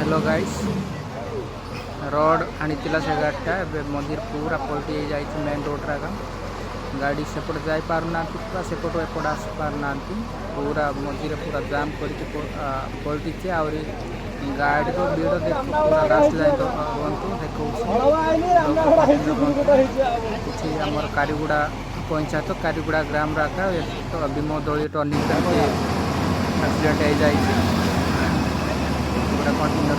Hello guys road आनी से गाड़ीटा मंदिर पूरा पलटि जाए मेन रोड रा गाड़ी सेपट जा पारना पूरा सेपट एपट आसी पारना पूरा मझे पूरा जाम करके पलटि आहरी गाड़ी तो भीड़ देख पूरा लास्ट जाए देखिए आमर कारीगुड़ा पंचायत कारीगुड़ा ग्राम राका तो भीम दली टर्निंग एक्सीडेंट हो जाए पूरा कंटिन्यू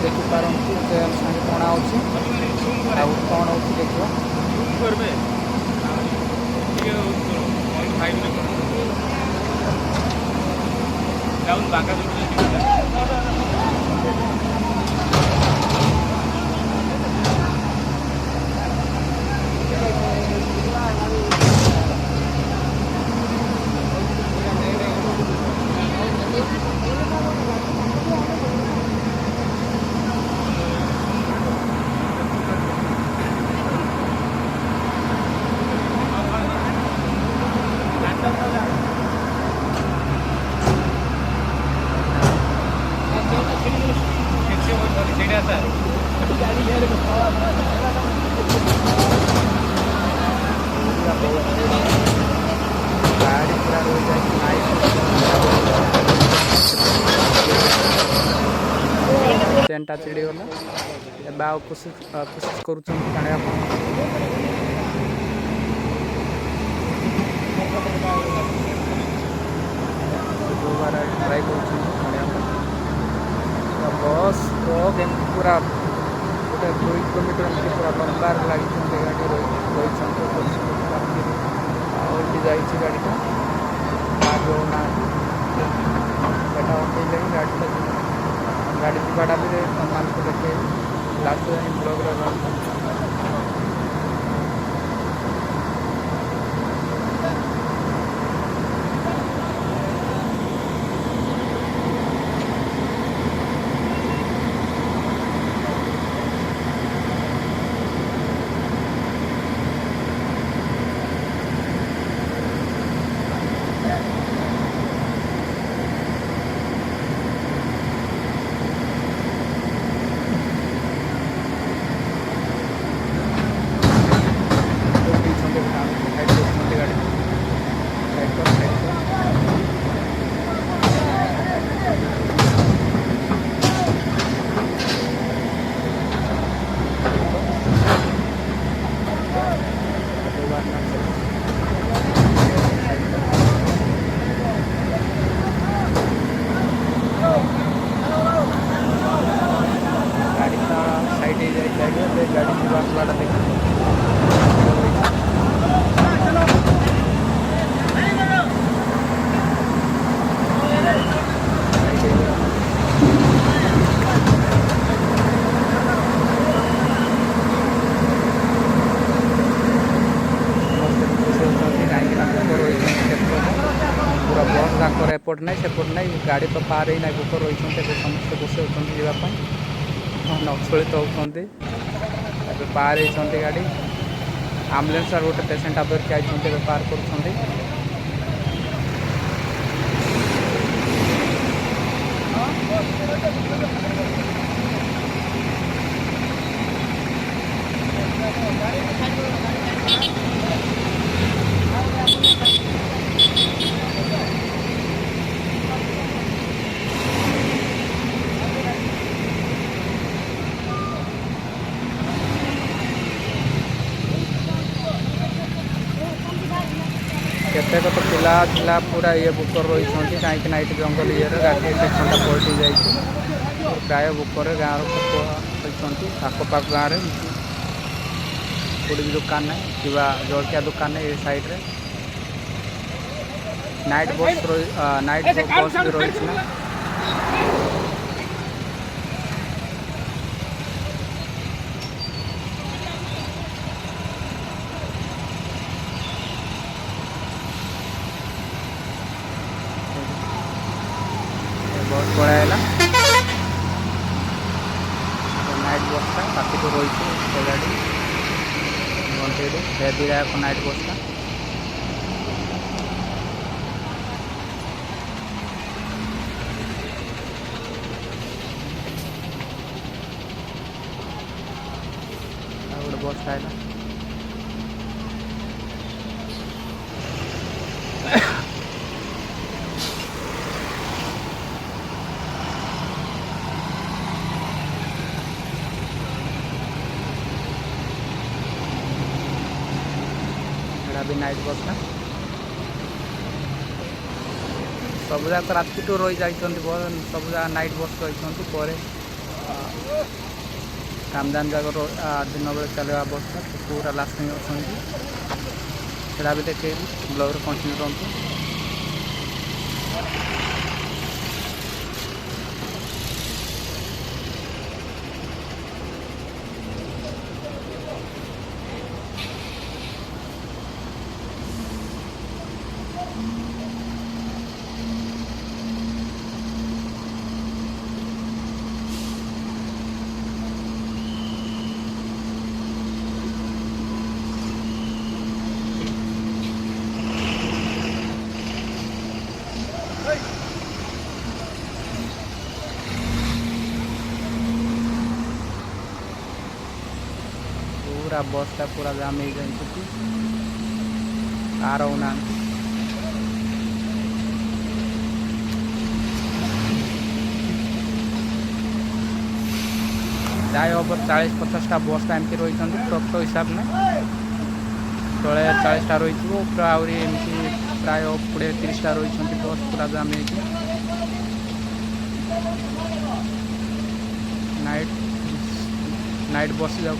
देखिपार कौन कौन हो देखिए गाड़ी पूरा रोई चेनटा चिड़ीगला एवं आउ कोशिश कर ट्राए कर बस ट्रक एमती पूरा गोटे 2 किलोमीटर एमती पूरा लंबार लगी गाड़ी रही जाइए गाड़ीटा जोना उठेले गाड़ी जीवाटा भी मान को देखे लास्ट ब्लॉग एपट ना सेपट ना गाड़ी तो पार ही ना भूख रही समस्त बस जावाई नचलित होती पार होती गाड़ी आम्बुलेंस गोटे पेसेंट धरिकी आई पार कर केतेक तो पिला पूरा ये बुकर रही कहीं ये जंगल ये गाड़ी सेक्शन पलटि जाए प्राय बुकर गाँव रही आखपाख गाँव में कोई दुकान ना कि जलखिया दुकान नहीं ये साइड रे नाइट बस भी रही ना बहुत पड़ाला नाइट बसटा बाकी तो रही गाड़ी घंटे विधायक नाइट बसटा ବସ୍ଟା ହେଲା। ଏଇଟା ବି ନାଇଟ୍ ବସ୍ଟା। ସବୁଯାକ ରାତିଠୁ ରହିଯାଇଛନ୍ତି, ସବୁଯାକ ନାଇଟ୍ ବସ୍ ରହିଛନ୍ତି। ପରେ କାମଦାନ ଯାକ ଦିନ ବେଳେ ଚାଲିବା ବସ୍ଟା ପୁରା ଲାଷ୍ଟିଂ ଅଛନ୍ତି। ସେଇଟା ବି ଦେଖେଇବି, ବ୍ଲଗ୍ରେ କଣ୍ଟିନ୍ୟୁ କରନ୍ତୁ। पूरा बसटा पूरा जाम हो जाती, आ रहा जाए हम 40-50टा बसटा एमती रही ट्रक हिसाब में तले 40टा रही पूरा आहरी एमती प्राय 20-30टा रही बस पूरा जाम हो नाइट बस जाऊ